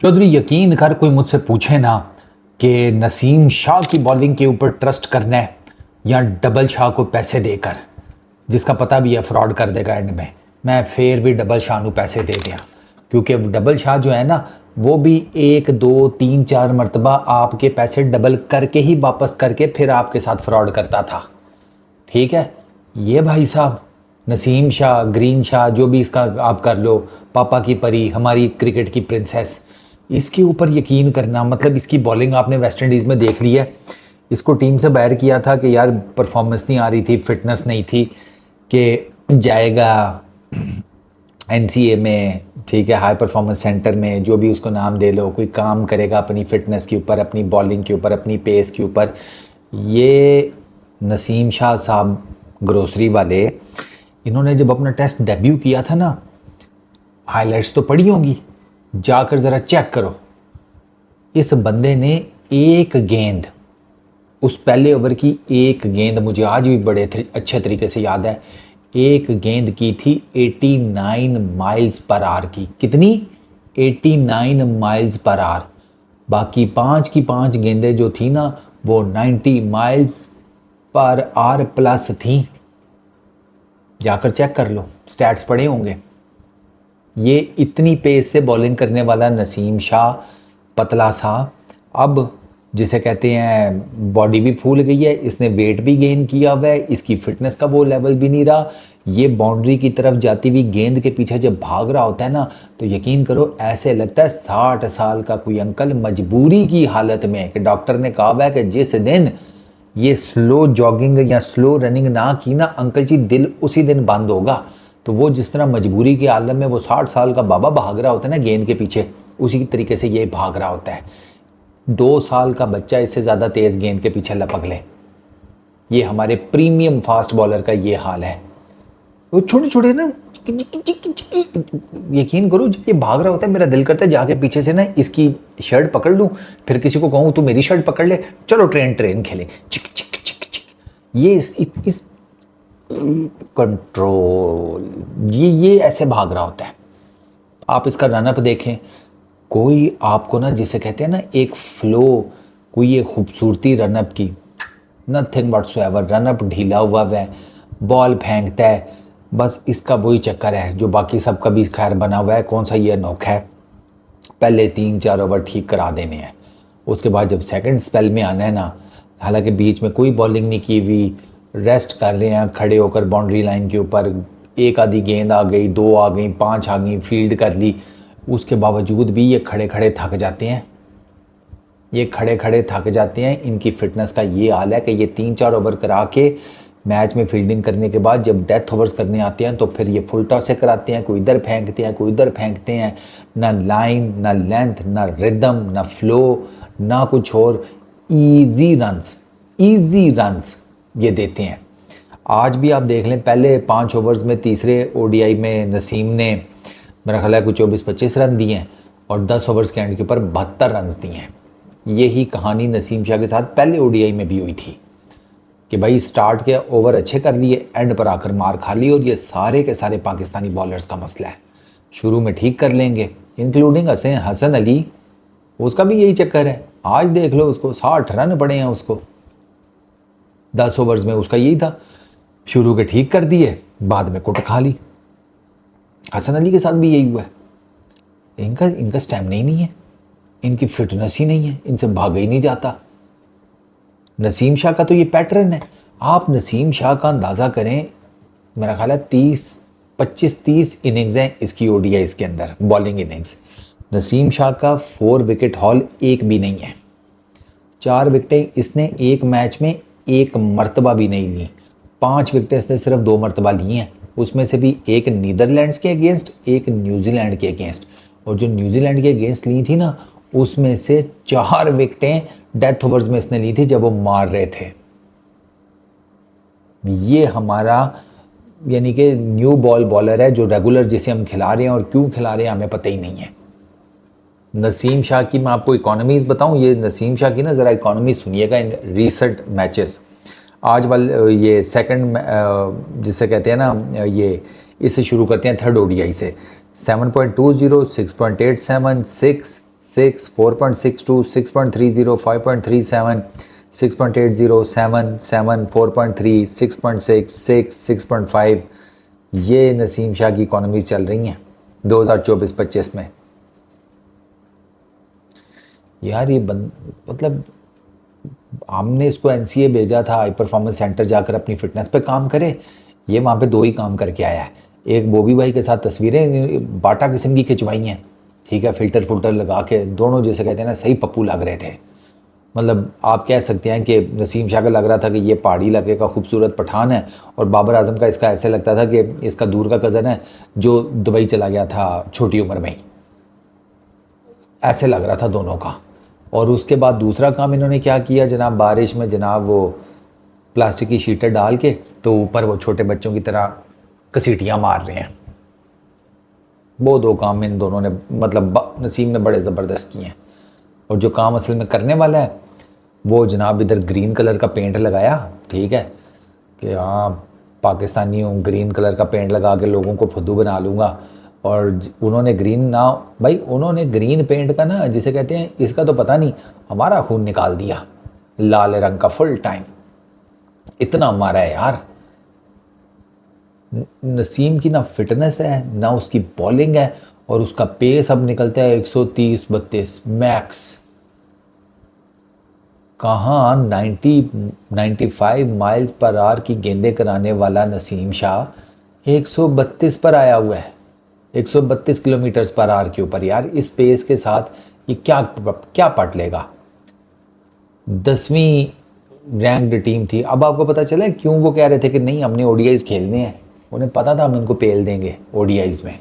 चौधरी यकीन कर, कोई मुझसे पूछे ना कि नसीम शाह की बॉलिंग के ऊपर ट्रस्ट करना है या डबल शाह को पैसे देकर, जिसका पता भी है फ्रॉड कर देगा एंड में, मैं फिर भी डबल शाह को पैसे दे दिया। क्योंकि अब डबल शाह जो है ना, वो भी 1 2 3 4 मरतबा आपके पैसे डबल करके ही वापस करके फिर आपके साथ फ्रॉड करता था। ठीक है, ये भाई साहब नसीम शाह, ग्रीन शाह, जो भी इसका आप कर लो, पापा की परी, हमारी क्रिकेट की प्रिंसेस, इसके ऊपर यकीन करना, मतलब इसकी बॉलिंग आपने वेस्ट इंडीज़ में देख ली है। इसको टीम से बाहर किया था कि यार परफॉर्मेंस नहीं आ रही थी, फिटनेस नहीं थी, कि जाएगा एनसीए में, ठीक है, हाई परफॉर्मेंस सेंटर में, जो भी उसको नाम दे लो, कोई काम करेगा अपनी फ़िटनेस के ऊपर, अपनी बॉलिंग के ऊपर, अपनी पेस के ऊपर। ये नसीम शाह साहब ग्रोसरी वाले, इन्होंने जब अपना टेस्ट डेब्यू किया था ना, हाइलाइट्स तो पड़ी होंगी, जाकर ज़रा चेक करो। इस बंदे ने एक गेंद, उस पहले ओवर की एक गेंद मुझे आज भी बड़े अच्छे तरीके से याद है, एक गेंद की थी 89 माइल्स पर आवर की। कितनी? 89 माइल्स पर आवर। बाकी 5 की 5 गेंदें जो थी ना, वो 90 माइल्स पर आवर प्लस थी। जाकर चेक कर लो, स्टैट्स पड़े होंगे। ये इतनी पेस से बॉलिंग करने वाला नसीम शाह, पतला सा, अब जिसे कहते हैं बॉडी भी फूल गई है, इसने वेट भी गेन किया हुआ है, इसकी फिटनेस का वो लेवल भी नहीं रहा। ये बाउंड्री की तरफ जाती हुई गेंद के पीछे जब भाग रहा होता है ना, तो यकीन करो ऐसे लगता है 60 साल का कोई अंकल मजबूरी की हालत में, कि डॉक्टर ने कहा हुआ है कि जिस दिन ये स्लो जॉगिंग या स्लो रनिंग ना की ना अंकल जी, दिल उसी दिन बंद होगा। तो वो जिस तरह मजबूरी के आलम में वो 60 साल का बाबा भाग रहा होता है ना गेंद के पीछे, उसी तरीके से ये भाग रहा होता है। 2 साल का बच्चा इससे ज़्यादा तेज़ गेंद के पीछे लपक ले। ये हमारे प्रीमियम फास्ट बॉलर का ये हाल है। वो छोटे छोटे ना, यकीन करो जब ये भाग रहा होता है, मेरा दिल करता है जाके पीछे से ना इसकी शर्ट पकड़ लूँ, फिर किसी को कहूँ तू मेरी शर्ट पकड़ ले, चलो ट्रेन खेले, चिक चिक चिक चिक। ये इस कंट्रोल, ये ऐसे भाग रहा होता है। आप इसका रनअप देखें, कोई आपको ना, जिसे कहते हैं ना एक फ्लो, कोई ये खूबसूरती रनअप की, नथिंग व्हाटसोएवर। रनअप ढीला हुआ है, बॉल फेंकता है, बस इसका वही चक्कर है जो बाकी सब का भी खैर बना हुआ है। कौन सा ये अनोखा है, पहले 3 4 ओवर ठीक करा देने हैं, उसके बाद जब सेकंड स्पेल में आना है ना, हालांकि बीच में कोई बॉलिंग नहीं की हुई, रेस्ट कर रहे हैं खड़े होकर बाउंड्री लाइन के ऊपर, एक आधी गेंद आ गई, 2 आ गई, 5 आ गई, फील्ड कर ली, उसके बावजूद भी ये खड़े खड़े थक जाते हैं। ये खड़े खड़े थक जाते हैं। इनकी फिटनेस का ये हाल है कि ये 3 4 ओवर करा के मैच में फील्डिंग करने के बाद जब डेथ ओवर्स करने आते हैं तो फिर ये फुल टॉस से कराते हैं, कोई इधर फेंकते हैं, कोई इधर फेंकते हैं। ना लाइन, ना लेंथ, ना रिदम, ना फ्लो, ना कुछ और। ईजी रन्स ये देते हैं। आज भी आप देख लें, पहले 5 ओवर्स में तीसरे ओडीआई में नसीम ने मेरा ख्याल है कुछ 24-25 रन दिए हैं और 10 ओवर्स के एंड के ऊपर 72 रन दिए हैं। यही कहानी नसीम शाह के साथ पहले ओडीआई में भी हुई थी कि भाई स्टार्ट के ओवर अच्छे कर लिए, एंड पर आकर मार खा ली। और ये सारे के सारे पाकिस्तानी बॉलर्स का मसला है, शुरू में ठीक कर लेंगे, इंक्लूडिंग हसन अली, उसका भी यही चक्कर है। आज देख लो उसको 60 रन पड़े हैं उसको 10 ओवर्स में, उसका यही था, शुरू के ठीक कर दिए, बाद में कुट खा ली। हसन अली के साथ भी यही हुआ है। इनका स्टैमिना ही नहीं है, इनकी फिटनेस ही नहीं है, इनसे भागा ही नहीं जाता। नसीम शाह का तो ये पैटर्न है। आप नसीम शाह का अंदाज़ा करें, मेरा ख्याल है 25-30 इनिंग्स हैं इसकी ओडीआई के अंदर, बॉलिंग इनिंग्स। नसीम शाह का 4 विकेट हॉल एक भी नहीं है। 4 विकेटें इसने एक मैच में एक मरतबा भी नहीं ली। 5 विकेटें इसने सिर्फ 2 मरतबा ली हैं, उसमें से भी एक नीदरलैंड्स के अगेंस्ट, एक न्यूजीलैंड के अगेंस्ट। और जो न्यूजीलैंड के अगेंस्ट ली थी ना, उसमें से 4 विकेटें डेथ ओवर्स में इसने ली थी जब वो मार रहे थे। ये हमारा यानी कि न्यू बॉल बॉलर है जो रेगुलर जिसे हम खिला रहे हैं, और क्यों खिला रहे हैं हमें पता ही नहीं है। नसीम शाह की मैं आपको इकोनॉमीज़ बताऊं, ये नसीम शाह की ना ज़रा इकोनॉमी सुनिएगा इन रीसेंट मैचेस। आज वाले ये सेकंड जिसे कहते हैं ना, ये इससे शुरू करते हैं थर्ड ओडीआई से। 7.20, 6.87, 6, 6, 4.62, 6.30, 5.37, 6.80, 7, 7, 4.3, 6.6, 6, 6.5। ये नसीम शाह की इकॉनमीज चल रही हैं 2024-25 में। यार ये मतलब हमने इसको एनसीए भेजा था, हाई परफॉर्मेंस सेंटर जाकर अपनी फिटनेस पे काम करे। ये वहाँ पे 2 ही काम करके आया है। एक बॉबी भाई के साथ तस्वीरें बाटा किस्म की खिंचवाई हैं, ठीक है, फिल्टर लगा के, दोनों जैसे कहते हैं ना सही पप्पू लग रहे थे। मतलब आप कह सकते हैं कि नसीम शाह का लग रहा था कि ये पहाड़ी इलाके का खूबसूरत पठान है, और बाबर आजम का इसका ऐसे लगता था कि इसका दूर का कज़न है जो दुबई चला गया था छोटी उम्र में ही। ऐसे लग रहा था दोनों का। और उसके बाद दूसरा काम इन्होंने क्या किया जनाब, बारिश में जनाब वो प्लास्टिक की शीटें डाल के तो ऊपर वो छोटे बच्चों की तरह कसीटियाँ मार रहे हैं। वो 2 काम इन दोनों ने, मतलब नसीम ने बड़े ज़बरदस्त किए हैं। और जो काम असल में करने वाला है वो जनाब इधर ग्रीन कलर का पेंट लगाया, ठीक है, कि हाँ पाकिस्तानी हूँ, ग्रीन कलर का पेंट लगा के लोगों को फुद्दू बना लूँगा। और उन्होंने ग्रीन ना, भाई उन्होंने ग्रीन पेंट का ना, जिसे कहते हैं, इसका तो पता नहीं, हमारा खून निकाल दिया लाल रंग का फुल टाइम। इतना मारा है यार। नसीम की ना फिटनेस है ना उसकी बॉलिंग है, और उसका पेस अब निकलता है 130-32 मैक्स। कहाँ 95 माइल्स पर आवर की गेंदें कराने वाला नसीम शाह 132 पर आया हुआ है, 132 किलोमीटर पर आवर के ऊपर। यार इस पेस के साथ ये क्या क्या पट लेगा। 10वीं रैंक्ड टीम थी। अब आपको पता चला है क्यों वो कह रहे थे कि नहीं हमने ओडीआईज खेलने हैं। उन्हें पता था हम इनको पेल देंगे ओडीआईज में,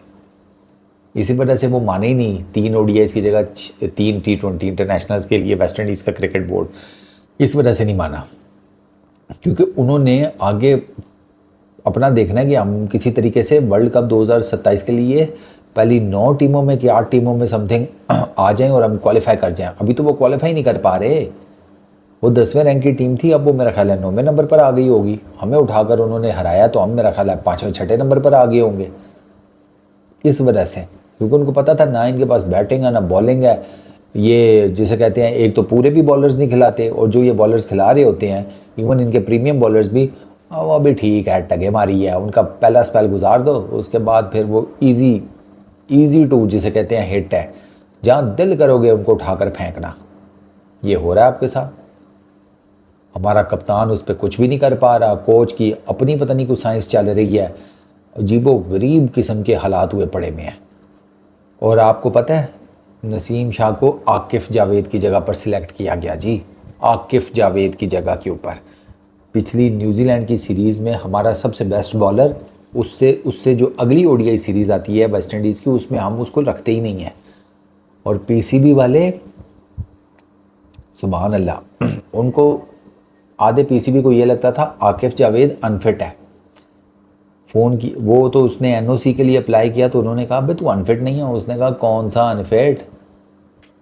इसी वजह से वो माने ही नहीं। 3 ओडीआईज की जगह 3 T20 इंटरनेशनल्स के लिए वेस्ट इंडीज़ का क्रिकेट बोर्ड इस वजह से नहीं माना, क्योंकि उन्होंने आगे अपना देखना है कि हम किसी तरीके से वर्ल्ड कप 2027 के लिए पहली 9 टीमों में कि 8 टीमों में समथिंग आ जाएं और हम क्वालिफाई कर जाएं। अभी तो वो क्वालिफाई नहीं कर पा रहे। वो 10वें रैंक की टीम थी, अब वो मेरा ख्याल है 9वें नंबर पर आ गई होगी। हमें उठाकर उन्होंने हराया तो हम मेरा ख्याल है 5वें 6ठे नंबर पर आ गए होंगे। इस वजह से, क्योंकि उनको पता था ना इनके पास बैटिंग है ना बॉलिंग है। ये जिसे कहते हैं, एक तो पूरे भी बॉलर्स नहीं खिलाते, और जो ये बॉलर्स खिला रहे होते हैं इवन इनके प्रीमियम बॉलर्स भी, वो अभी ठीक है, टगे मारी है। उनका पहला स्पेल गुजार दो, उसके बाद फिर वो ईजी टू जिसे कहते हैं हिट है, जहाँ दिल करोगे उनको उठाकर फेंकना। ये हो रहा है आपके साथ। हमारा कप्तान उस पर कुछ भी नहीं कर पा रहा। कोच की अपनी पता नहीं कुछ साइंस चल रही है, अजीबो गरीब किस्म के हालात हुए पड़े में हैं। और आपको पता है नसीम शाह को आकिफ जावेद की जगह पर सिलेक्ट किया गया जी, आकिफ जावेद की जगह के ऊपर। पिछली न्यूजीलैंड की सीरीज़ में हमारा सबसे बेस्ट बॉलर, उससे जो अगली ओडीआई सीरीज़ आती है वेस्ट इंडीज़ की, उसमें हम उसको रखते ही नहीं हैं। और पीसीबी वाले सुभान अल्लाह, उनको आधे पीसीबी को ये लगता था आकिफ जावेद अनफिट है। फ़ोन की वो तो उसने एनओसी के लिए अप्लाई किया तो उन्होंने कहा भाई तू अनफिट नहीं है। उसने कहा कौन सा अनफिट।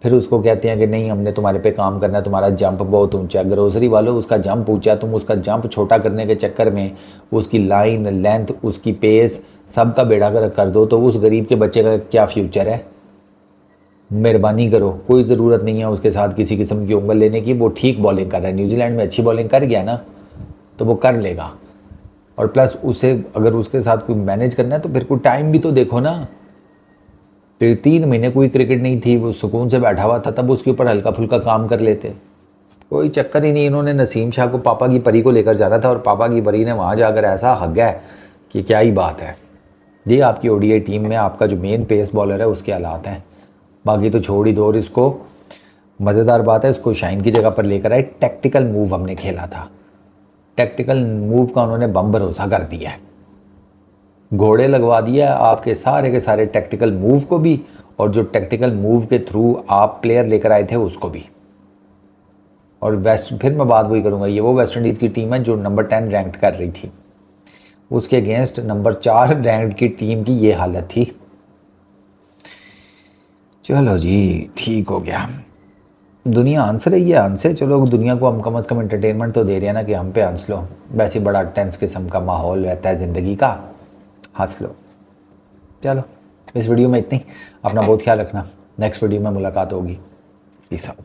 फिर उसको कहते हैं कि नहीं हमने तुम्हारे पे काम करना है, तुम्हारा जंप बहुत ऊंचा है। ग्रोसरी वालों उसका जंप ऊंचा, तुम उसका जंप छोटा करने के चक्कर में उसकी लाइन लेंथ उसकी पेस सब का बेड़ा गर्क कर दो, तो उस गरीब के बच्चे का क्या फ्यूचर है। मेहरबानी करो, कोई ज़रूरत नहीं है उसके साथ किसी किस्म की उंगल लेने की। वो ठीक बॉलिंग कर रहा है, न्यूजीलैंड में अच्छी बॉलिंग कर गया ना तो वो कर लेगा। और प्लस उसे अगर उसके साथ कोई मैनेज करना है तो फिर कोई टाइम भी तो देखो ना। फिर 3 महीने कोई क्रिकेट नहीं थी, वो सुकून से बैठा हुआ था, तब उसके ऊपर हल्का फुल्का काम कर लेते। कोई चक्कर ही नहीं। इन्होंने नसीम शाह को पापा की परी को लेकर जाना था, और पापा की परी ने वहाँ जाकर ऐसा हक गया कि क्या ही बात है। ये आपकी ओडीआई टीम में आपका जो मेन पेस बॉलर है उसके हालात हैं। बाकी तो छोड़ ही दो। और इसको मज़ेदार बात है, इसको शाइन की जगह पर लेकर आए। टैक्टिकल मूव हमने खेला था, टैक्टिकल मूव का उन्होंने बम भरोसा कर दिया है। घोड़े लगवा दिया आपके सारे के सारे टैक्टिकल मूव को भी, और जो टैक्टिकल मूव के थ्रू आप प्लेयर लेकर आए थे उसको भी। और फिर मैं बात वही करूँगा, ये वो वेस्ट इंडीज़ की टीम है जो नंबर 10 रैंक्ड कर रही थी, उसके अगेंस्ट नंबर 4 रैंक्ड की टीम की ये हालत थी। चलो जी ठीक हो गया, दुनिया हंस रही है, हंसे चलो। दुनिया को हम कम अज़ कम एंटरटेनमेंट तो दे रहे हैं ना कि हम पे हंस लो। वैसे बड़ा टेंस किस्म का माहौल रहता है ज़िंदगी का, हंस लो। चलो इस वीडियो में इतनी। अपना बहुत ख्याल रखना। नेक्स्ट वीडियो में मुलाकात होगी। Peace out.